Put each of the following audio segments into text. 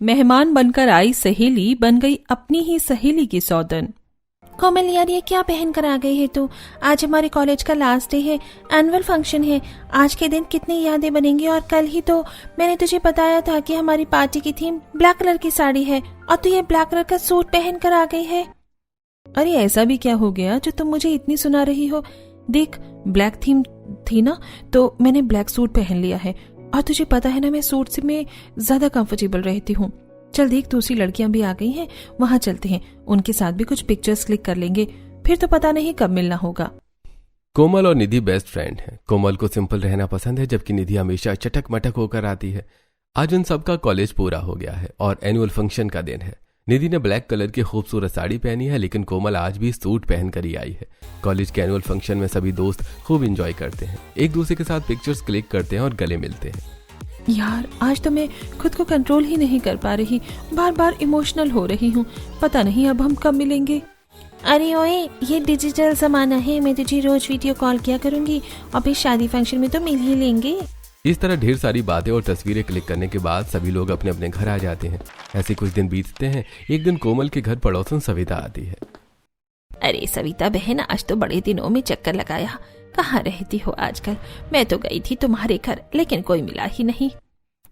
मेहमान बनकर आई सहेली बन गई अपनी ही सहेली की सौतन। कोमल यार, ये क्या पहन कर आ गई है तू? आज हमारे कॉलेज का लास्ट डे है, एनुअल फंक्शन है। आज के दिन कितनी यादें बनेंगी। और कल ही तो मैंने तुझे बताया था कि हमारी पार्टी की थीम ब्लैक कलर की साड़ी है और तू ये ब्लैक कलर का सूट पहन कर आ गई है। अरे ऐसा भी क्या हो गया जो तुम मुझे इतनी सुना रही हो? देख, ब्लैक थीम थी ना, तो मैंने ब्लैक सूट पहन लिया है। और तुझे पता है ना, मैं सूट से में ज्यादा कंफर्टेबल रहती हूँ। चल देख, दूसरी लड़कियां भी आ गई हैं, वहां चलते हैं, उनके साथ भी कुछ पिक्चर्स क्लिक कर लेंगे, फिर तो पता नहीं कब मिलना होगा। कोमल और निधि बेस्ट फ्रेंड हैं। कोमल को सिंपल रहना पसंद है, जबकि निधि हमेशा चटक मटक होकर आती है। आज उन सबका कॉलेज पूरा हो गया है और एनुअल फंक्शन का दिन है। निधि ने ब्लैक कलर की खूबसूरत साड़ी पहनी है, लेकिन कोमल आज भी सूट पहन कर ही आई है। कॉलेज के एनुअल फंक्शन में सभी दोस्त खूब एंजॉय करते हैं, एक दूसरे के साथ पिक्चर्स क्लिक करते हैं और गले मिलते हैं। यार, आज तो मैं खुद को कंट्रोल ही नहीं कर पा रही, बार बार इमोशनल हो रही हूँ। पता नहीं अब हम कब मिलेंगे। अरे ओए, ये डिजिटल जमाना है, मैं तुझे रोज वीडियो कॉल किया करूंगी और फिर शादी फंक्शन में तो मिल ही लेंगे। इस तरह ढेर सारी बातें और तस्वीरें क्लिक करने के बाद सभी लोग अपने अपने घर आ जाते हैं। ऐसे कुछ दिन बीतते हैं। एक दिन कोमल के घर पड़ोसन सविता आती है। अरे सविता बहन, आज तो बड़े दिनों में चक्कर लगाया। कहाँ रहती हो आजकल? मैं तो गई थी तुम्हारे घर, लेकिन कोई मिला ही नहीं।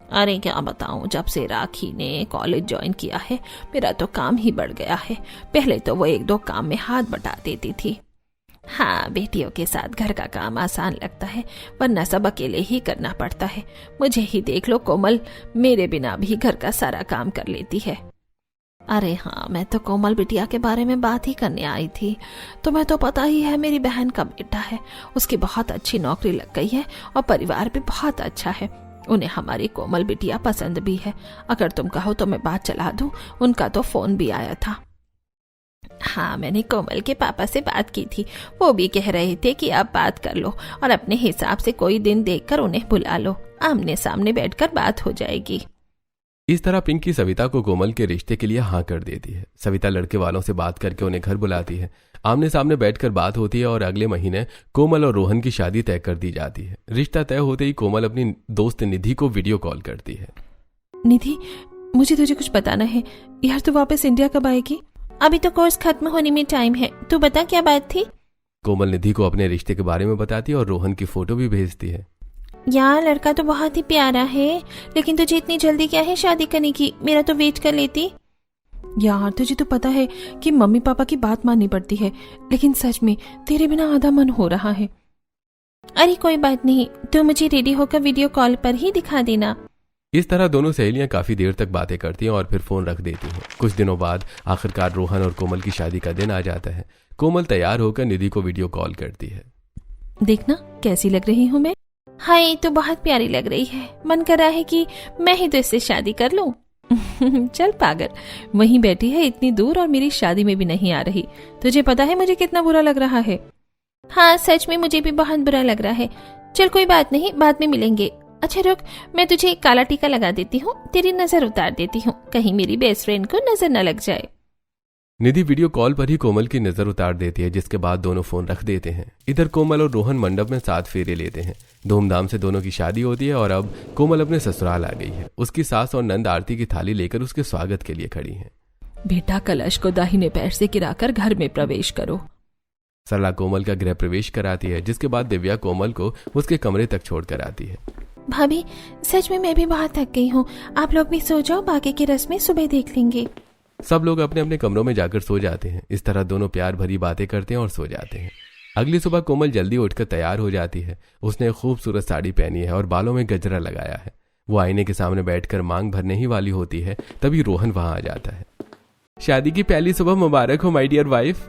अरे क्या बताऊं, जब से राखी ने कॉलेज ज्वाइन किया है मेरा तो काम ही बढ़ गया है। पहले तो वो एक दो काम में हाथ बटा देती थी। हाँ, बेटियों के साथ घर का काम आसान लगता है, वरना सब अकेले ही करना पड़ता है। मुझे ही देख लो, कोमल मेरे बिना भी घर का सारा काम कर लेती है। अरे हाँ, मैं तो कोमल बिटिया के बारे में बात ही करने आई थी। तुम्हें तो पता ही है, मेरी बहन का बेटा है, उसकी बहुत अच्छी नौकरी लग गई है और परिवार भी बहुत अच्छा है। उन्हें हमारी कोमल बिटिया पसंद भी है। अगर तुम कहो तो मैं बात चला दूं, उनका तो फोन भी आया था। हाँ, मैंने कोमल के पापा से बात की थी, वो भी कह रहे थे कि आप बात कर लो और अपने हिसाब से कोई दिन देखकर उन्हें बुला लो, आमने सामने बैठकर बात हो जाएगी। इस तरह पिंकी सविता को कोमल के रिश्ते के लिए हाँ कर देती है। सविता लड़के वालों से बात करके उन्हें घर बुलाती है। आमने सामने बैठकर बात होती है और अगले महीने कोमल और रोहन की शादी तय कर दी जाती है। रिश्ता तय होते ही कोमल अपनी दोस्त निधि को वीडियो कॉल करती है। निधि, मुझे तुझे कुछ बताना है यार। तू वापस इंडिया कब आएगी? अभी तो कोर्स खत्म होने में टाइम है, तू बता क्या बात थी? कोमल निधि को अपने रिश्ते के बारे में बताती है और रोहन की फोटो भी भेजती है। यार, लड़का तो बहुत ही प्यारा है, लेकिन तुझे इतनी जल्दी क्या है शादी करने की? मेरा तो वेट कर लेती। यार, तुझे तो पता है कि मम्मी पापा की बात माननी पड़ती है, लेकिन सच में तेरे बिना आधा मन हो रहा है। अरे कोई बात नहीं, तू मुझे रेडी होकर वीडियो कॉल पर ही दिखा देना। इस तरह दोनों सहेलियां काफी देर तक बातें करती हैं और फिर फोन रख देती हैं। कुछ दिनों बाद आखिरकार रोहन और कोमल की शादी का दिन आ जाता है। कोमल तैयार होकर निधि को वीडियो कॉल करती है। देखना कैसी लग रही हूँ मैं। हाय, तो बहुत प्यारी लग रही है, मन कर रहा है कि मैं ही तो इससे शादी कर लूं। चल पागल, वहीं बैठी है इतनी दूर और मेरी शादी में भी नहीं आ रही। तुझे पता है मुझे कितना बुरा लग रहा है। हाँ, सच में मुझे भी बहुत बुरा लग रहा है। चल कोई बात नहीं, बाद में मिलेंगे। अच्छा रुक, मैं तुझे काला टीका लगा देती हूँ, तेरी नजर उतार देती हूँ, कहीं मेरी बेस्ट फ्रेंड को नजर न लग जाए। निधि वीडियो कॉल पर ही कोमल की नजर उतार देती है, जिसके बाद दोनों फोन रख देते हैं। इधर कोमल और रोहन मंडप में 7 फेरे लेते हैं। धूमधाम से दोनों की शादी होती है और अब कोमल अपने ससुराल आ गई है। उसकी सास और नंद आरती की थाली लेकर उसके स्वागत के लिए खड़ी हैं। बेटा, कलश को दाहिने पैर से गिराकर घर में प्रवेश करो। सरला कोमल का गृह प्रवेश कराती है, जिसके बाद दिव्या कोमल को उसके कमरे तक छोड़ कर आती है। भाभी, सच में मैं भी बहुत थक गई हूँ, आप लोग भी सो जाओ, बाकी की रस्में सुबह देख लेंगे। सब लोग अपने अपने कमरों में जाकर सो जाते हैं। इस तरह दोनों प्यार भरी बातें करते हैं और सो जाते हैं। अगली सुबह कोमल जल्दी उठकर तैयार हो जाती है। उसने खूबसूरत साड़ी पहनी है और बालों में गजरा लगाया है। वो आईने के सामने बैठकर मांग भरने ही वाली होती है, तभी रोहन वहां आ जाता है। शादी की पहली सुबह मुबारक हो माय डियर वाइफ।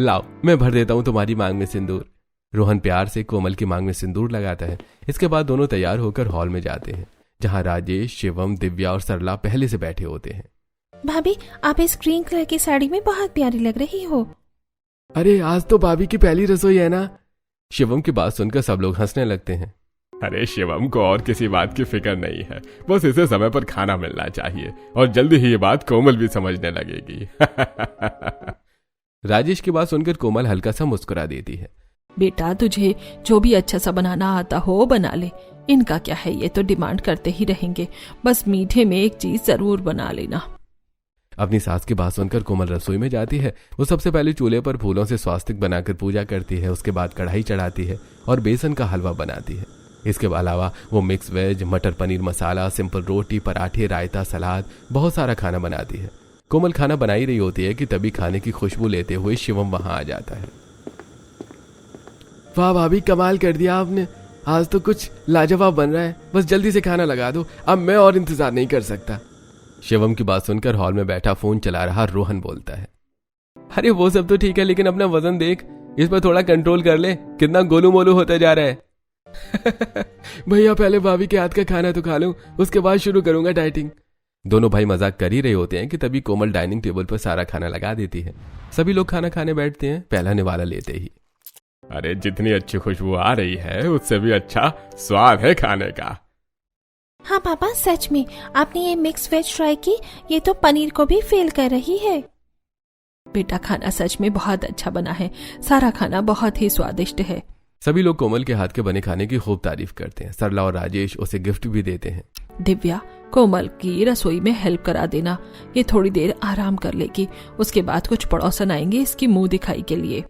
लाओ, मैं भर देता हूं तुम्हारी मांग में सिंदूर। रोहन प्यार से कोमल की मांग में सिंदूर लगाता है। इसके बाद दोनों तैयार होकर हॉल में जाते हैं, जहां राजेश, शिवम, दिव्या और सरला पहले से बैठे होते हैं। भाभी, आप इस ग्रीन कलर की साड़ी में बहुत प्यारी लग रही हो। अरे आज तो भाभी की पहली रसोई है ना। शिवम की बात सुनकर सब लोग हंसने लगते हैं। अरे शिवम को और किसी बात की फिक्र नहीं है, बस इसे समय पर खाना मिलना चाहिए और जल्दी ही ये बात कोमल भी समझने लगेगी। राजेश की बात सुनकर कोमल हल्का सा मुस्कुरा देती है। बेटा, तुझे जो भी अच्छा सा बनाना आता हो बना ले, इनका क्या है, ये तो डिमांड करते ही रहेंगे। बस मीठे में एक चीज जरूर बना लेना। अपनी सास की बात सुनकर कोमल रसोई में जाती है। वो सबसे पहले चूल्हे पर फूलों से स्वास्तिक बनाकर पूजा करती है। उसके बाद कढ़ाई चढ़ाती है और बेसन का हलवा बनाती है। इसके अलावा वो मिक्स वेज, मटर पनीर मसाला, सिंपल रोटी, पराठे, रायता, सलाद, बहुत सारा खाना बनाती है। कोमल खाना बना ही रही होती है कि तभी खाने की खुशबू लेते हुए शिवम वहां आ जाता है। वाह भाभी, कमाल कर दिया आपने, आज तो कुछ लाजवाब बन रहा है। बस जल्दी से खाना लगा दो, अब मैं और इंतजार नहीं कर सकता। शिवम की बात सुनकर हॉल में बैठा फोन चला रहा रोहन बोलता है, अरे वो सब तो ठीक है, लेकिन अपना वजन देख, इस पर थोड़ा कंट्रोल कर ले, कितना गोलू मोलू होता जा रहा है। भैया पहले भाभी के हाथ का खाना तो खा लूं, उसके बाद शुरू करूंगा डाइटिंग। दोनों भाई मजाक कर ही रहे होते हैं कि तभी कोमल डाइनिंग टेबल पर सारा खाना लगा देती है। सभी लोग खाना खाने बैठते हैं पहला निवाला लेते ही। अरे जितनी अच्छी खुशबू आ रही है उससे भी अच्छा स्वाद है खाने का। हाँ पापा, सच में आपने ये मिक्स वेज ट्राई की, ये तो पनीर को भी फेल कर रही है। बेटा खाना सच में बहुत अच्छा बना है, सारा खाना बहुत ही स्वादिष्ट है। सभी लोग कोमल के हाथ के बने खाने की खूब तारीफ करते हैं। सरला और राजेश उसे गिफ्ट भी देते हैं। दिव्या, कोमल की रसोई में हेल्प करा देना, ये थोड़ी देर आराम कर लेगी, उसके बाद कुछ पड़ोसन आएंगे इसकी मुंह दिखाई के लिए।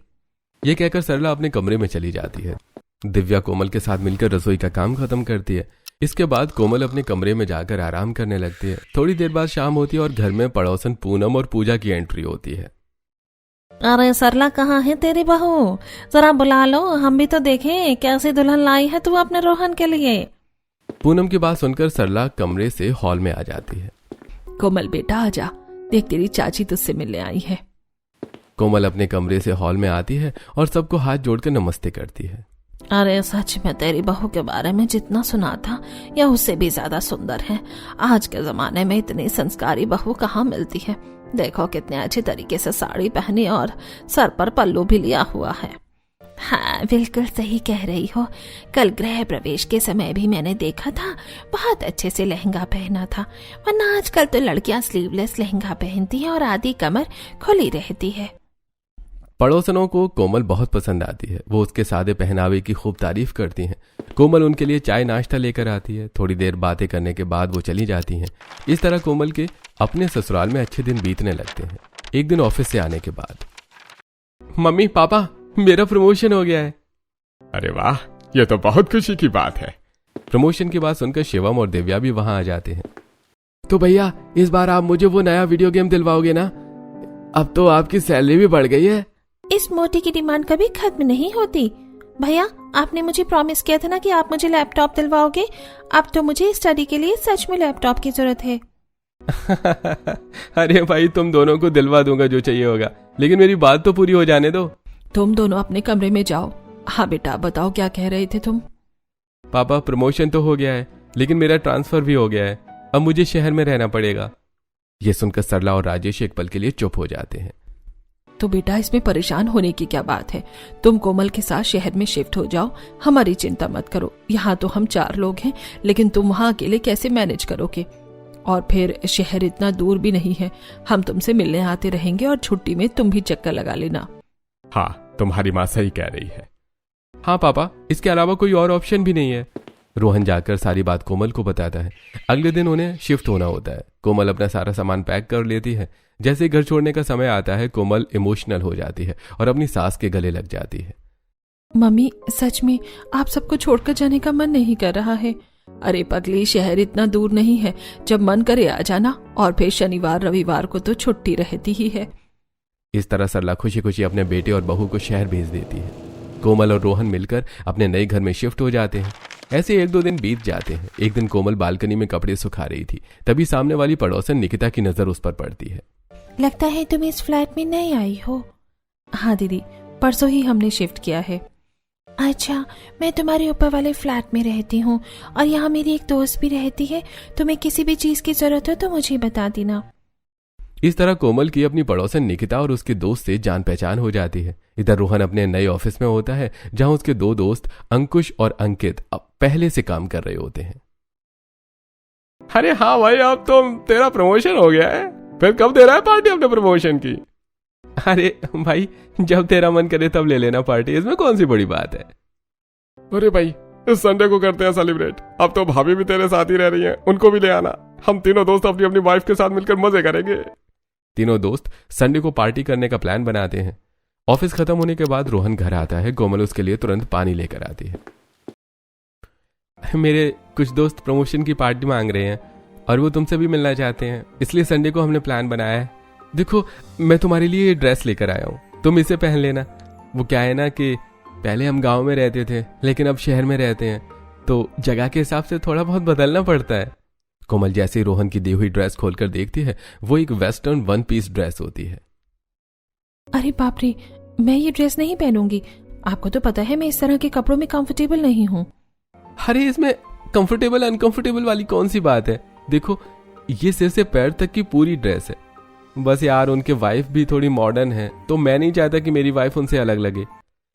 ये कहकर सरला अपने कमरे में चली जाती है। दिव्या कोमल के साथ मिलकर रसोई का काम खत्म करती है। इसके बाद कोमल अपने कमरे में जाकर आराम करने लगती है। थोड़ी देर बाद शाम होती है और घर में पड़ोसन पूनम और पूजा की एंट्री होती है। अरे सरला, कहाँ है तेरी बहू? जरा बुला लो, हम भी तो देखें कैसे दुल्हन लाई है तू अपने रोहन के लिए। पूनम की बात सुनकर सरला कमरे से हॉल में आ जाती है। कोमल बेटा आजा, देख तेरी चाची तुझसे मिलने आई है। कोमल अपने कमरे से हॉल में आती है और सबको हाथ जोड़कर नमस्ते करती है। अरे सच में तेरी बहू के बारे में जितना सुना था यह उससे भी ज्यादा सुंदर है। आज के जमाने में इतनी संस्कारी बहू कहाँ मिलती है। देखो कितने अच्छे तरीके से साड़ी पहनी और सर पर पल्लू भी लिया हुआ है। हाँ बिल्कुल सही कह रही हो, कल गृह प्रवेश के समय भी मैंने देखा था, बहुत अच्छे से लहंगा पहना था। वरना आजकल तो लड़कियां स्लीवलेस लहंगा पहनती हैं और आधी कमर खुली रहती है। पड़ोसनों को कोमल बहुत पसंद आती है। वो उसके सादे पहनावे की खूब तारीफ करती हैं। कोमल उनके लिए चाय नाश्ता लेकर आती है। थोड़ी देर बातें करने के बाद वो चली जाती हैं। इस तरह कोमल के अपने ससुराल में अच्छे दिन बीतने लगते हैं। एक दिन ऑफिस से आने के बाद, मम्मी पापा मेरा प्रमोशन हो गया है। अरे वाह, ये तो बहुत खुशी की बात है। प्रमोशन की बात सुनकर शिवम और दिव्या भी वहां आ जाते हैं। तो भैया इस बार आप मुझे वो नया वीडियो गेम दिलवाओगे ना? अब तो आपकी सैलरी भी बढ़ गई है। इस मोटी की डिमांड कभी खत्म नहीं होती। भैया आपने मुझे प्रॉमिस किया था ना कि आप मुझे लैपटॉप दिलवाओगे। अब तो मुझे स्टडी के लिए सच में लैपटॉप की जरूरत है। अरे भाई तुम दोनों को दिलवा दूंगा जो चाहिए होगा, लेकिन मेरी बात तो पूरी हो जाने दो। तुम दोनों अपने कमरे में जाओ। हाँ बेटा बताओ क्या कह रहे थे तुम? पापा प्रमोशन तो हो गया है, लेकिन मेरा ट्रांसफर भी हो गया है। अब मुझे शहर में रहना पड़ेगा। ये सुनकर सरला और राजेश एक पल के लिए चुप हो जाते हैं। तो बेटा इसमें परेशान होने की क्या बात है? तुम कोमल के साथ शहर में शिफ्ट हो जाओ, हमारी चिंता मत करो। यहाँ तो हम 4 लोग हैं, लेकिन तुम वहाँ अकेले कैसे मैनेज करोगे? और फिर शहर इतना दूर भी नहीं है, हम तुमसे मिलने आते रहेंगे और छुट्टी में तुम भी चक्कर लगा लेना। हाँ तुम्हारी माँ सही कह रही है। हाँ पापा, इसके अलावा कोई और ऑप्शन भी नहीं है। रोहन जाकर सारी बात कोमल को बताता है। अगले दिन उन्हें शिफ्ट होना होता है। कोमल अपना सारा सामान पैक कर लेती है। जैसे घर छोड़ने का समय आता है कोमल इमोशनल हो जाती है और अपनी सास के गले लग जाती है। मम्मी सच में आप सबको छोड़कर जाने का मन नहीं कर रहा है। अरे पगली, शहर इतना दूर नहीं है, जब मन करे आ जाना, और फिर शनिवार रविवार को तो छुट्टी रहती ही है। इस तरह सरला खुशी खुशी अपने बेटे और बहू को शहर भेज देती है। कोमल और रोहन मिलकर अपने नए घर में शिफ्ट हो जाते हैं। ऐसे 1-2 दिन बीत जाते हैं। एक दिन कोमल बालकनी में कपड़े सुखा रही थी, तभी सामने वाली पड़ोसन निकिता की नजर उस पर पड़ती है। लगता है तुम इस फ्लैट में नई आई हो। हाँ दीदी, परसों ही हमने शिफ्ट किया है। अच्छा, मैं तुम्हारे ऊपर वाले फ्लैट में रहती हूँ और यहाँ मेरी एक दोस्त भी रहती है। तुम्हें किसी भी चीज की जरूरत हो तो मुझे बता देना। इस तरह कोमल की अपनी पड़ोसन निकिता और उसके दोस्त से जान पहचान हो जाती है। इधर रोहन अपने नए ऑफिस में होता है, जहां उसके 2 दोस्त अंकुश और अंकित अब पहले से काम कर रहे होते हैं। अरे हाँ भाई, अब तो तेरा प्रमोशन हो गया है। फिर कब दे रहा है पार्टी अपने प्रमोशन की? अरे भाई, जब तेरा मन करे तब ले लेना पार्टी, इसमें कौन सी बड़ी बात है। अरे भाई, इस संडे को करते हैं सेलिब्रेट। अब तो भाभी भी तेरे साथ ही रह रही हैं, उनको भी ले आना। हम तीनों दोस्त अपनी अपनी वाइफ के साथ मिलकर मजे करेंगे। तीनों दोस्त संडे को पार्टी करने का प्लान बनाते हैं। ऑफिस खत्म होने के बाद रोहन घर आता है। कोमल उसके लिए तुरंत पानी लेकर आती है। मेरे कुछ दोस्त प्रमोशन की पार्टी मांग रहे हैं और वो तुमसे भी मिलना चाहते हैं, इसलिए संडे को हमने प्लान बनाया है। देखो, मैं तुम्हारे लिए ये ड्रेस लेकर आया हूँ, तुम इसे पहन लेना। वो क्या है ना कि पहले हम गांव में रहते थे लेकिन अब शहर में रहते हैं, तो जगह के हिसाब से थोड़ा बहुत बदलना पड़ता है। कोमल जैसे ही रोहन की दी हुई ड्रेस खोलकर देखती है, वो एक वेस्टर्न वन पीस ड्रेस होती है। अरे बाप रे, मैं ये ड्रेस नहीं पहनूंगी। आपको तो पता है मैं इस तरह के कपड़ों में कंफर्टेबल नहीं हूँ। अरे इसमें कंफर्टेबल अनकंफर्टेबल वाली कौन सी बात है? देखो, ये सिर से पैर तक की पूरी ड्रेस है। बस यार, उनके वाइफ भी थोड़ी मॉडर्न है, तो मैं नहीं चाहता कि मेरी वाइफ उनसे अलग लगे।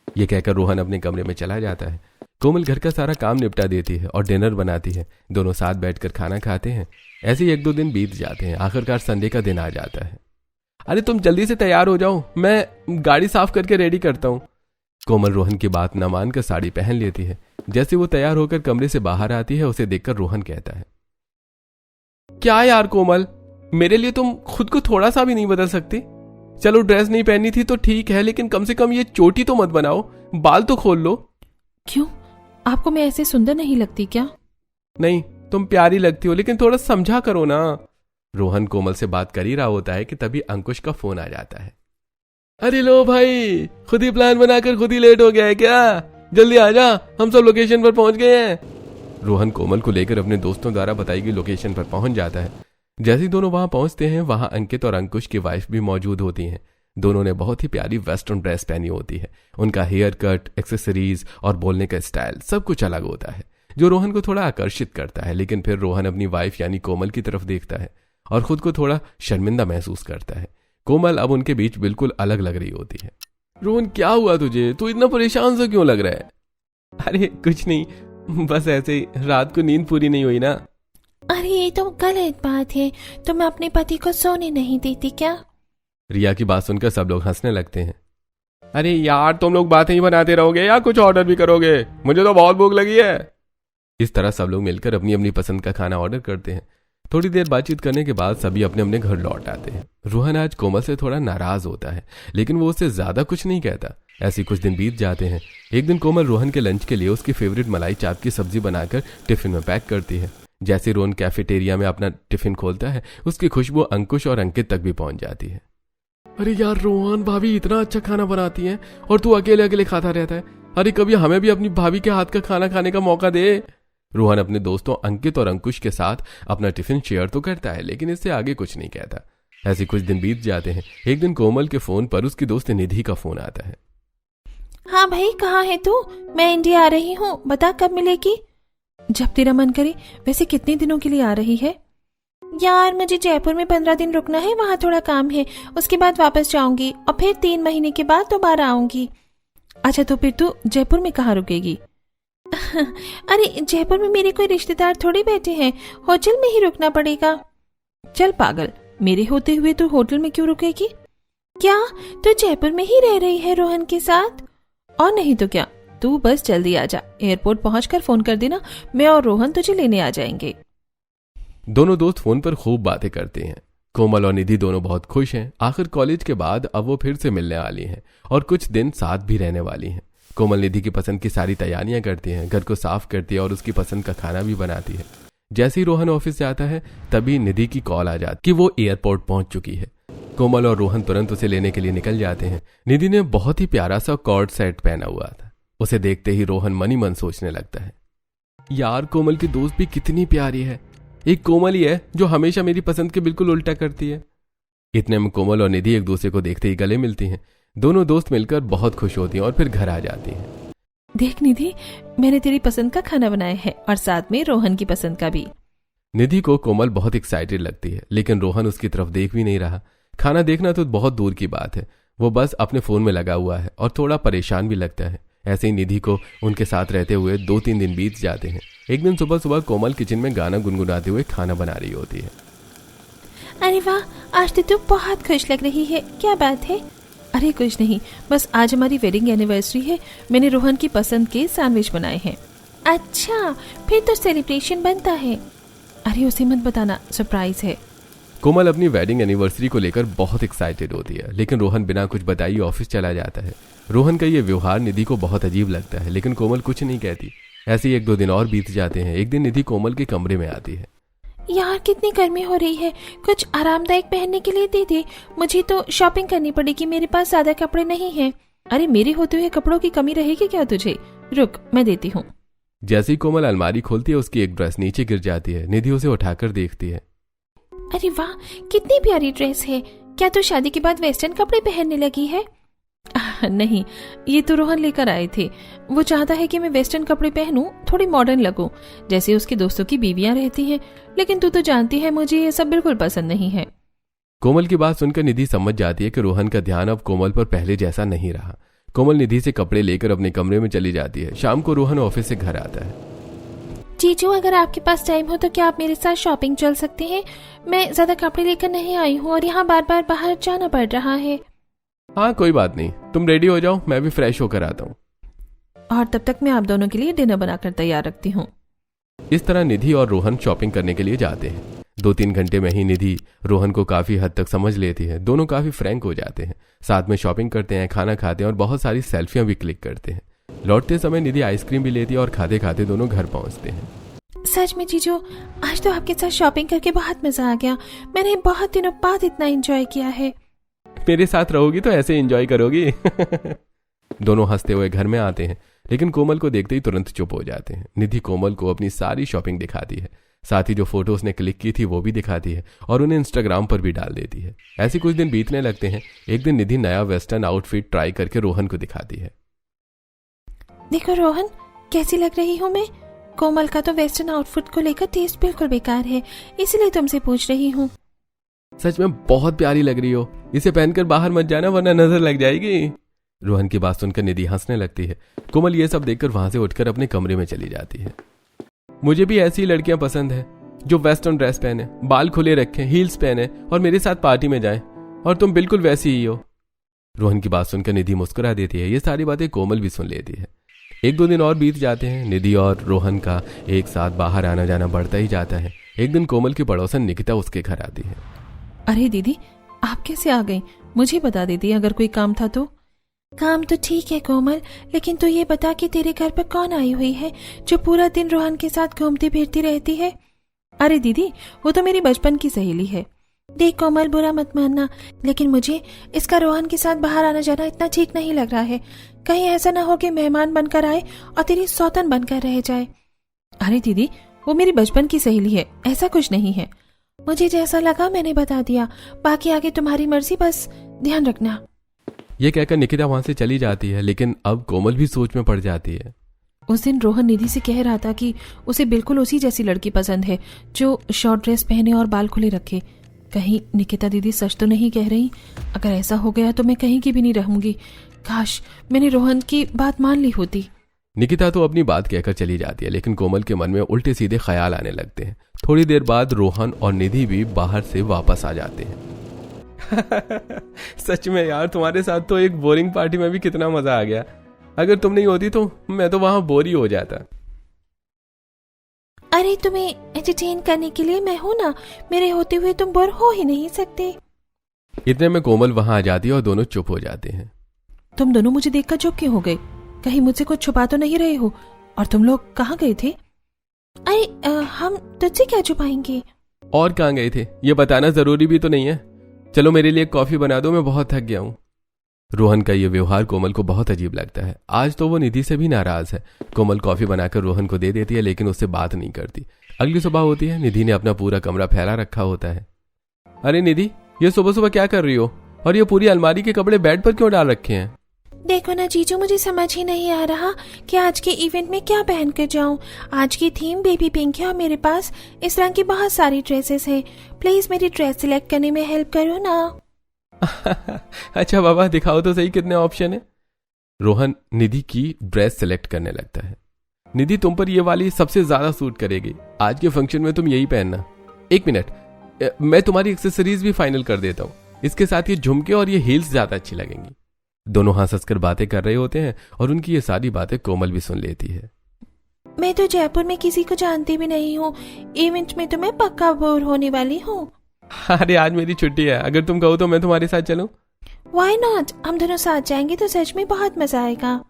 ये कहकर रोहन अपने कमरे में चला जाता है। कोमल घर का सारा काम निपटा देती है और डिनर बनाती है। दोनों साथ बैठकर खाना खाते हैं। ऐसे ही 1-2 दिन बीत जाते हैं। आखिरकार संडे का दिन आ जाता है। अरे तुम जल्दी से तैयार हो जाओ, मैं गाड़ी साफ करके रेडी करता हूँ। कोमल रोहन की बात न मानकर साड़ी पहन लेती है। जैसे वो तैयार होकर कमरे से बाहर आती है, उसे देखकर रोहन कहता है, क्या यार कोमल, मेरे लिए तुम खुद को थोड़ा सा भी नहीं बदल सकती? चलो ड्रेस नहीं पहननी थी तो ठीक है, लेकिन कम से कम ये चोटी तो मत बनाओ, बाल तो खोल लो। क्यों, आपको मैं ऐसे सुंदर नहीं लगती क्या? नहीं, तुम प्यारी लगती हो, लेकिन थोड़ा समझा करो ना। रोहन कोमल से बात कर ही रहा होता है कि तभी अंकुश का फोन आ जाता है। अरे लो भाई, खुद ही प्लान बनाकर खुद ही लेट हो गया है क्या? जल्दी आ जा, हम सब लोकेशन पर पहुंच गए हैं। रोहन कोमल को लेकर अपने दोस्तों द्वारा बताई गई लोकेशन पर पहुंच जाता है। जैसे ही दोनों वहां पहुंचते हैं, वहां अंकित और अंकुश की वाइफ भी मौजूद होती हैं। दोनों ने बहुत ही प्यारी वेस्टर्न ड्रेस पहनी होती है। उनका हेयर कट, एक्सेसरीज और बोलने का स्टाइल सब कुछ अलग होता है, जो रोहन को थोड़ा आकर्षित करता है। लेकिन फिर रोहन अपनी वाइफ यानी कोमल की तरफ देखता है और खुद को थोड़ा शर्मिंदा महसूस करता है। कोमल अब उनके बीच बिल्कुल अलग लग रही होती है। रोहन, क्या हुआ तुझे? तू इतना परेशान सा क्यों लग रहा है? अरे कुछ नहीं, बस ऐसे ही, रात को नींद पूरी नहीं हुई ना। अरे ये तो गलत बात है, तो मैं अपने पति को सोने नहीं देती क्या? रिया की बात सुनकर सब लोग हंसने लगते हैं। अरे यार, तुम लोग बातें ही बनाते रहोगे या कुछ ऑर्डर भी करोगे? मुझे तो बहुत भूख लगी है। इस तरह सब लोग मिलकर अपनी अपनी पसंद का खाना ऑर्डर करते हैं। थोड़ी देर बातचीत करने के बाद सभी अपने अपने घर लौट आते हैं। रोहन आज कोमल से थोड़ा नाराज होता है, लेकिन वो उससे ज्यादा कुछ नहीं कहता। ऐसे कुछ दिन बीत जाते हैं। एक दिन कोमल रोहन के लंच के लिए उसकी फेवरेट मलाई चाप की सब्जी बनाकर टिफिन में पैक करती है। जैसे रोहन कैफेटेरिया में अपना टिफिन खोलता है, उसकी खुशबू अंकुश और अंकित तक भी पहुंच जाती है। अरे यार रोहन, भाभी इतना अच्छा खाना बनाती है और तू अकेले अकेले खाता रहता है। अरे कभी हमें भी अपनी भाभी के हाथ का खाना खाने का मौका दे। रोहन अपने दोस्तों अंकित और अंकुश के साथ अपना टिफिन शेयर तो करता है, लेकिन इससे आगे कुछ नहीं कहता। ऐसे कुछ दिन बीत जाते हैं। एक दिन कोमल के फोन पर उसकी दोस्त निधि का फोन आता है। हाँ भाई, कहाँ है तू? मैं इंडिया आ रही हूँ, बता कब मिलेगी? जब तेरा मन करे। वैसे कितने दिनों के लिए आ रही है? यार मुझे जयपुर में 15 दिन रुकना है, वहाँ थोड़ा काम है, उसके बाद वापस जाऊंगी और फिर 3 महीने के बाद दोबारा आऊंगी। अच्छा, तो फिर तू जयपुर में कहाँ रुकेगी? अरे जयपुर में मेरे कोई रिश्तेदार थोड़ी बैठे हैं, होटल में ही रुकना पड़ेगा। चल पागल, मेरे होते हुए तू होटल में क्यों रुकेगी? क्या तू जयपुर में ही रह रही है रोहन के साथ? और नहीं तो क्या, तू बस जल्दी आ जा। एयरपोर्ट पहुंचकर फोन कर देना, मैं और रोहन तुझे लेने आ जाएंगे। दोनों दोस्त फोन पर खूब बातें करते हैं। कोमल और निधि दोनों बहुत खुश हैं। आखिर कॉलेज के बाद अब वो फिर से मिलने वाली हैं और कुछ दिन साथ भी रहने वाली हैं। कोमल निधि की पसंद की सारी तैयारियां करती है, घर को साफ करती है और उसकी पसंद का खाना भी बनाती है। जैसे ही रोहन ऑफिस से आता है, तभी निधि की कॉल आ जाती कि वो एयरपोर्ट पहुंच चुकी है। कोमल और रोहन तुरंत उसे लेने के लिए निकल जाते हैं। निधि ने बहुत ही प्यारा सा कॉर्ड सेट पहना हुआ था। उसे देखते ही रोहन मन ही मन सोचने लगता है, यार कोमल की दोस्त भी कितनी प्यारी है। एक कोमल ही है जो हमेशा मेरी पसंद के बिल्कुल उल्टा करती है। इतने में कोमल और निधि एक दूसरे को देखते ही गले मिलती हैं। दोनों दोस्त मिलकर बहुत खुश होती हैं और फिर घर आ जाती हैं। देख निधि, मैंने तेरी पसंद का खाना बनाया है और साथ में रोहन की पसंद का भी। निधि को कोमल बहुत एक्साइटेड लगती है, लेकिन रोहन उसकी तरफ देख भी नहीं रहा। खाना देखना तो बहुत दूर की बात है, वो बस अपने फोन में लगा हुआ है और थोड़ा परेशान भी लगता है। ऐसे ही निधि को उनके साथ रहते हुए 2-3 दिन बीत जाते हैं। एक दिन सुबह सुबह कोमल किचन में गाना गुनगुनाते हुए खाना बना रही होती है। अरे वाह, आज तो तू बहुत खुश लग रही है, क्या बात है? अरे कुछ नहीं, बस आज हमारी वेडिंग एनिवर्सरी है। मैंने रोहन की पसंद के सैंडविच बनाए हैं। अच्छा, फिर तो सेलिब्रेशन बनता है। अरे उसे मत बताना, सरप्राइज है। कोमल अपनी वेडिंग एनिवर्सरी को लेकर बहुत एक्साइटेड होती है, लेकिन रोहन बिना कुछ बताए ऑफिस चला जाता है। रोहन का ये व्यवहार निधि को बहुत अजीब लगता है, लेकिन कोमल कुछ नहीं कहती। ऐसे ही 1-2 दिन और बीत जाते हैं। एक दिन निधि कोमल के कमरे में आती है। यार कितनी गर्मी हो रही है, कुछ आरामदायक पहनने के लिए दे दे। मुझे तो शॉपिंग करनी पड़ेगी, मेरे पास ज्यादा कपड़े नहीं हैं। अरे मेरे होते हुए कपड़ों की कमी रहेगी क्या तुझे? रुक, मैं देती हूँ। जैसे ही कोमल अलमारी खोलती है, उसकी एक ड्रेस नीचे गिर जाती है। निधि उसे उठाकर देखती है। अरे वाह, कितनी प्यारी ड्रेस है। क्या तू शादी के बाद वेस्टर्न कपड़े पहनने लगी है? नहीं, ये तो रोहन लेकर आए थे। वो चाहता है कि मैं वेस्टर्न कपड़े पहनूं, थोड़ी मॉडर्न लगूं, जैसे उसके दोस्तों की बीवियां रहती हैं। लेकिन तू तो जानती है मुझे ये सब बिल्कुल पसंद नहीं है। कोमल की बात सुनकर निधि समझ जाती है कि रोहन का ध्यान अब कोमल पर पहले जैसा नहीं रहा। कोमल निधि से कपड़े लेकर अपने कमरे में चली जाती है। शाम को रोहन ऑफिस से घर आता है। जीजू, अगर आपके पास टाइम हो तो क्या आप मेरे साथ शॉपिंग चल सकते हैं? मैं ज्यादा कपड़े लेकर नहीं आई हूँ और यहाँ बार बार बाहर जाना पड़ रहा है। हाँ कोई बात नहीं, तुम रेडी हो जाओ, मैं भी फ्रेश होकर आता हूँ। और तब तक मैं आप दोनों के लिए डिनर बनाकर तैयार रखती हूँ। इस तरह निधि और रोहन शॉपिंग करने के लिए जाते हैं। 2-3 घंटे में ही निधि रोहन को काफी हद तक समझ लेती है। दोनों काफी फ्रैंक हो जाते हैं, साथ में शॉपिंग करते हैं, खाना खाते हैं और बहुत सारी सेल्फियां भी क्लिक करते हैं। लौटते समय निधि आइसक्रीम भी लेती है और खाते खाते दोनों घर पहुंचते हैं। सच में जीजू, आज तो आपके साथ शॉपिंग करके बहुत मजा आ गया। मैंने बहुत दिनों बाद इतना एंजॉय किया है। मेरे साथ रहोगी तो ऐसे एंजॉय करोगी। दोनों हंसते हुए घर में आते हैं, लेकिन कोमल को देखते ही तुरंत चुप हो जाते हैं। निधि कोमल को अपनी सारी शॉपिंग दिखाती है, साथ ही जो फोटो उसने क्लिक की थी वो भी दिखाती है और उन्हें इंस्टाग्राम पर भी डाल देती है। ऐसे कुछ दिन बीतने लगते हैं। एक दिन निधि नया वेस्टर्न आउटफिट ट्राई करके रोहन को दिखाती है। देखो रोहन, कैसी लग रही हूँ मैं? कोमल का तो वेस्टर्न आउटफिट को लेकर टेस्ट बिल्कुल बेकार है, इसलिए तुमसे पूछ रही हूँ। सच में बहुत प्यारी लग रही हो, इसे पहनकर बाहर मत जाना वरना नजर लग जाएगी। रोहन की बात सुनकर निधि हंसने लगती है। कोमल ये सब देखकर वहां से उठकर अपने कमरे में चली जाती है। मुझे भी ऐसी लड़कियां पसंद है जो वेस्टर्न ड्रेस पहने, बाल खुले रखें, हील्स पहने और मेरे साथ पार्टी में जाएं, और तुम बिल्कुल वैसी ही हो। रोहन की बात सुनकर निधि मुस्कुरा देती है। ये सारी बातें कोमल भी सुन लेती है। 1-2 दिन और बीत जाते हैं। निधि और रोहन का एक साथ बाहर आना जाना बढ़ता ही जाता है। एक दिन कोमल की पड़ोसन निकिता उसके घर आती है। अरे दीदी, आप कैसे आ गई? मुझे बता देती अगर कोई काम था तो। काम तो ठीक है कोमल, लेकिन तू ये बता कि तेरे घर पर कौन आई हुई है जो पूरा दिन रोहन के साथ घूमती फिरती रहती है? अरे दीदी, वो तो मेरी बचपन की सहेली है। देख कोमल, बुरा मत मानना, लेकिन मुझे इसका रोहन के साथ बाहर आना जाना इतना ठीक नहीं लग रहा है। कहीं ऐसा ना हो कि मेहमान बनकर आए और तेरी सौतन बनकर रह जाए। अरे दीदी, वो मेरी बचपन की सहेली है, ऐसा कुछ नहीं है। मुझे जैसा लगा मैंने बता दिया, बाकी आगे तुम्हारी मर्जी, बस ध्यान रखना। ये कहकर निकिता वहां से चली जाती है, लेकिन अब कोमल भी सोच में पड़ जाती है। उस दिन रोहन निधि से कह रहा था कि उसे बिल्कुल उसी जैसी लड़की पसंद है जो शॉर्ट ड्रेस पहने और बाल खुले रखे। कहीं निकिता दीदी सच तो नहीं कह रही? अगर ऐसा हो गया तो मैं कहीं की भी नहीं रहूंगी। काश मैंने रोहन की बात मान ली होती। निकिता तो अपनी बात कहकर चली जाती है, लेकिन कोमल के मन में उल्टे सीधे ख्याल आने लगते हैं। थोड़ी देर बाद रोहन और निधि भी बाहर से वापस आ जाते हैं। सच में यार, तुम्हारे साथ तो एक बोरिंग पार्टी में भी कितना मजा आ गया। अगर तुम नहीं होती तो मैं तो वहां बोर ही हो जाता। अरे तुम्हें एंटरटेन करने के लिए मैं हूं ना, मेरे होते हुए तुम बोर हो ही नहीं सकते। इतने में कोमल वहां आ जाती है और दोनों चुप हो जाते हैं। तुम दोनों मुझे देखकर चुप क्यों हो गए? कहीं मुझसे कुछ छुपा तो नहीं रहे हो? और तुम लोग कहाँ गए थे? अरे हम तुझसे क्या छुपाएंगे? और कहाँ गए थे ये बताना जरूरी भी तो नहीं है। चलो मेरे लिए कॉफी बना दो, मैं बहुत थक गया हूँ। रोहन का ये व्यवहार कोमल को बहुत अजीब लगता है। आज तो वो निधि से भी नाराज है। कोमल कॉफी बनाकर रोहन को दे देती है, लेकिन उससे बात नहीं करती। अगली सुबह होती है, निधि ने अपना पूरा कमरा फैला रखा होता है। अरे निधि, ये सुबह सुबह क्या कर रही हो? और ये पूरी अलमारी के कपड़े बेड पर क्यों डाल रखे हैं? देखो ना जीजू, मुझे समझ ही नहीं आ रहा कि आज के इवेंट में क्या पहन कर जाऊं। आज की थीम बेबी पिंक है और मेरे पास इस रंग की बहुत सारी ड्रेसेस हैं। प्लीज मेरी ड्रेस सिलेक्ट करने में हेल्प करो ना। अच्छा बाबा, दिखाओ तो सही कितने ऑप्शन है। रोहन निधि की ड्रेस सिलेक्ट करने लगता है। निधि, तुम पर ये वाली सबसे ज्यादा सूट करेगी। आज के फंक्शन में तुम यही पहनना। 1 मिनट, मैं तुम्हारी एक्सेसरीज भी फाइनल कर देता हूँ। इसके साथ ये झुमके और ये हील्स ज्यादा अच्छी लगेंगी। दोनों हंस हंस कर बातें कर रहे होते हैं और उनकी ये सारी बातें कोमल भी सुन लेती है। मैं तो जयपुर में किसी को जानती भी नहीं हूँ। इवेंट में तो मैं पक्का बोर होने वाली हूँ। अरे आज मेरी छुट्टी है, अगर तुम कहो तो मैं तुम्हारे साथ चलूं। Why not? हम दोनों साथ जाएंगे तो सच में बहुत मजा आएगा।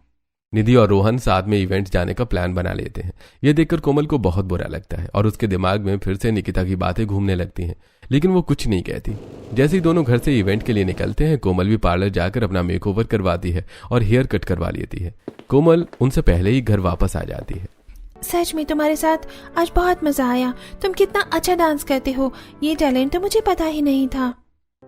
निधि और रोहन साथ में इवेंट जाने का प्लान बना लेते हैं। यह देखकर कोमल को बहुत बुरा लगता है और उसके दिमाग में फिर से निकिता की बातें घूमने लगती हैं, लेकिन वो कुछ नहीं कहती। जैसे ही दोनों घर से इवेंट के लिए निकलते हैं, कोमल भी पार्लर जाकर अपना मेकओवर करवाती है और हेयर कट करवा लेती है। कोमल उनसे पहले ही घर वापस आ जाती है। सच में तुम्हारे साथ आज बहुत मजा आया। तुम कितना अच्छा डांस करते हो, ये टैलेंट तो मुझे पता ही नहीं था।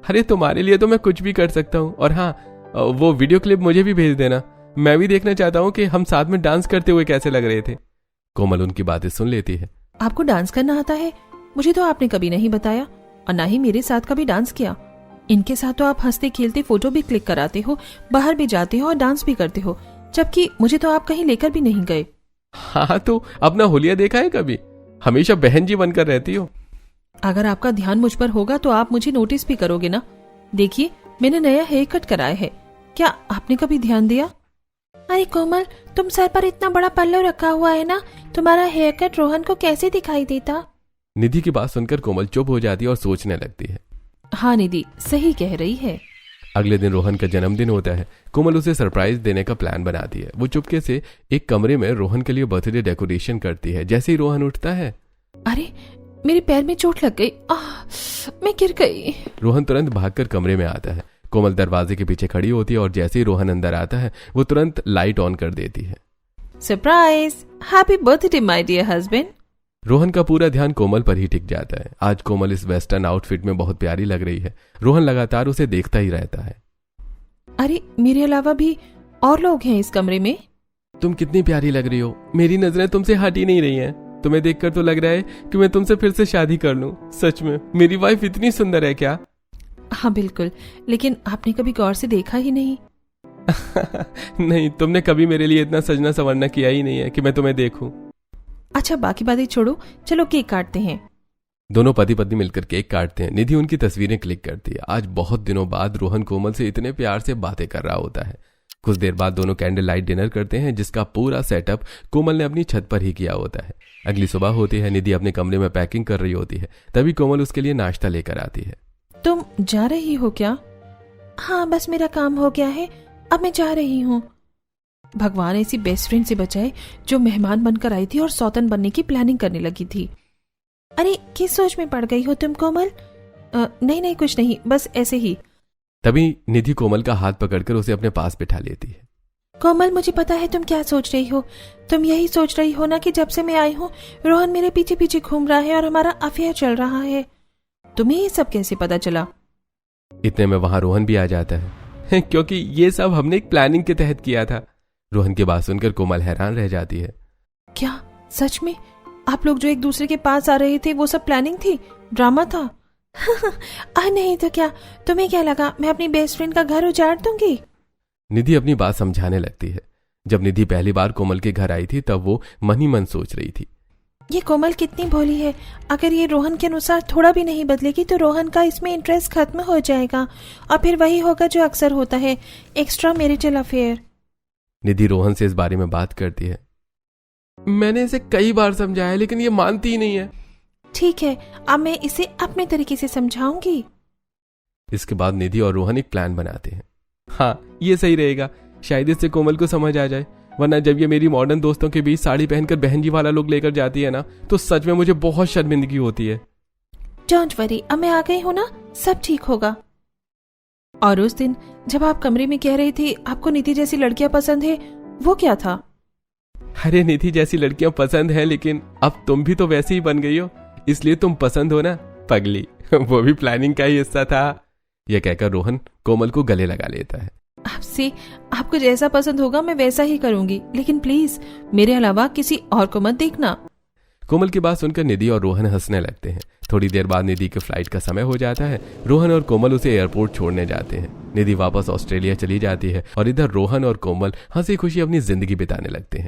अरे तुम्हारे लिए तो मैं कुछ भी कर सकता हूँ। और हाँ, वो वीडियो क्लिप मुझे भी भेज देना, मैं भी देखना चाहता हूँ कि हम साथ में डांस करते हुए कैसे लग रहे थे। कोमल उनकी बातें सुन लेती है। आपको डांस करना आता है? मुझे तो आपने कभी नहीं बताया और ना ही मेरे साथ कभी डांस किया। इनके साथ तो आप हंसते खेलते फोटो भी क्लिक कराते हो, बाहर भी जाते हो और डांस भी करते हो, जबकि मुझे तो आप कहीं लेकर भी नहीं गए। हाँ, तो अपना होलिया देखा है कभी? हमेशा बहन जी बनकर रहती हो। अगर आपका ध्यान मुझ पर होगा तो आप मुझे नोटिस भी करोगे ना। देखिए, मैंने नया हेयर कट कराया है, क्या आपने कभी ध्यान दिया? अरे कोमल, तुम सर पर इतना बड़ा पल्लू रखा हुआ है ना, तुम्हारा हेयर कट रोहन को कैसे दिखाई देता? निधि की बात सुनकर कोमल चुप हो जाती है और सोचने लगती है। हाँ निधि सही कह रही है। अगले दिन रोहन का जन्मदिन होता है। कोमल उसे सरप्राइज देने का प्लान बनाती है। वो चुपके से एक कमरे में रोहन के लिए बर्थडे डेकोरेशन करती है। जैसे ही रोहन उठता है, अरे मेरे पैर में चोट लग गई, मैं गिर गई। रोहन तुरंत भागकर कमरे में आता है। कोमल दरवाजे के पीछे खड़ी होती है और जैसे ही रोहन अंदर आता है, वो तुरंत लाइट ऑन कर देती है। Surprise, happy birthday my dear husband. Rohan का पूरा ध्यान कोमल पर ही टिक जाता है। आज कोमल इस वेस्टर्न आउटफिट में बहुत प्यारी लग रही है। रोहन लगातार उसे देखता ही रहता है। अरे मेरे अलावा भी और लोग हैं इस कमरे में। तुम कितनी प्यारी लग रही हो, मेरी नजरें तुमसे हट ही नहीं रही हैं। तुम्हें देखकर तो लग रहा है कि मैं तुमसे फिर से शादी कर लूं। सच में मेरी वाइफ इतनी सुंदर है क्या? हाँ बिल्कुल, लेकिन आपने कभी गौर से देखा ही नहीं। नहीं, तुमने कभी मेरे लिए इतना सजना संवरना किया ही नहीं है कि मैं तुम्हें देखूं। अच्छा बाकी बातें छोड़ो, चलो केक काटते हैं। दोनों पति पत्नी मिलकर केक काटते हैं। निधि उनकी तस्वीरें क्लिक करती है। आज बहुत दिनों बाद रोहन कोमल से इतने प्यार से बातें कर रहा होता है। कुछ देर बाद दोनों कैंडल लाइट डिनर करते हैं, जिसका पूरा सेटअप कोमल ने अपनी छत पर ही किया होता है। अगली सुबह होती है। निधि अपने कमरे में पैकिंग कर रही होती है, तभी कोमल उसके लिए नाश्ता लेकर आती है। तुम जा रही हो क्या? हाँ बस मेरा काम हो गया है, अब मैं जा रही हूँ। भगवान ऐसी बेस्ट फ्रेंड से बचाए जो मेहमान बनकर आई थी और सौतन बनने की प्लानिंग करने लगी थी। अरे किस सोच में पड़ गई हो तुम कोमल? नहीं कुछ नहीं, बस ऐसे ही। तभी निधि कोमल का हाथ पकड़कर उसे अपने पास बिठा लेती है। कोमल मुझे पता है तुम क्या सोच रही हो। तुम यही सोच रही हो ना कि जब से मैं आई हूँ रोहन मेरे पीछे पीछे घूम रहा है और हमारा अफेयर चल रहा है। तुम्हें ये सब कैसे पता चला? इतने में वहां रोहन भी आ जाता है क्योंकि ये सब हमने एक प्लानिंग के तहत किया था। रोहन की बात सुनकर कोमल हैरान रह जाती है। क्या सच में? आप लोग जो एक दूसरे के पास आ रहे थे वो सब प्लानिंग थी, ड्रामा था? नहीं तो क्या, तुम्हें क्या लगा मैं अपनी बेस्ट फ्रेंड का घर उजाड़ दूंगी? निधि अपनी बात समझाने लगती है। जब निधि पहली बार कोमल के घर आई थी तब वो मन ही मन सोच रही थी, ये कोमल कितनी भोली है। अगर ये रोहन के अनुसार थोड़ा भी नहीं बदलेगी तो रोहन का इसमें इंटरेस्ट खत्म हो जाएगा और फिर वही होगा जो अक्सर होता है, एक्स्ट्रा मैरिटल अफेयर। निधि रोहन से इस बारे में बात करती है। मैंने इसे कई बार समझाया लेकिन ये मानती ही नहीं है। ठीक है, अब मैं इसे अपने तरीके से समझाऊंगी। इसके बाद निधि और रोहन एक प्लान बनाते हैं। हाँ, ये सही रहेगा, शायद इससे कोमल को समझ आ जाए। वरना जब ये मेरी मॉडर्न दोस्तों के बीच साड़ी पहनकर बहन जी वाला लुक लेकर जाती है ना, तो सच में मुझे बहुत शर्मिंदगी होती है। डोंट वरी, अब मैं आ गई हूँ ना, सब ठीक होगा। और उस दिन जब आप कमरे में कह रही थी आपको निधि जैसी लड़कियां पसंद है, वो क्या था? अरे निधि जैसी लड़कियां पसंद है, लेकिन अब तुम भी तो वैसी ही बन गई हो, इसलिए तुम पसंद हो ना पगली। वो भी प्लानिंग का ही हिस्सा था। यह कहकर रोहन कोमल को गले लगा लेता है। आपसे आपको जैसा पसंद होगा मैं वैसा ही करूंगी, लेकिन प्लीज मेरे अलावा किसी और को मत देखना। कोमल की बात सुनकर निधि और रोहन हंसने लगते हैं। थोड़ी देर बाद निधि के फ्लाइट का समय हो जाता है। रोहन और कोमल उसे एयरपोर्ट छोड़ने जाते हैं। निधि वापस ऑस्ट्रेलिया चली जाती है और इधर रोहन और कोमल हंसी खुशी अपनी जिंदगी बिताने लगते हैं।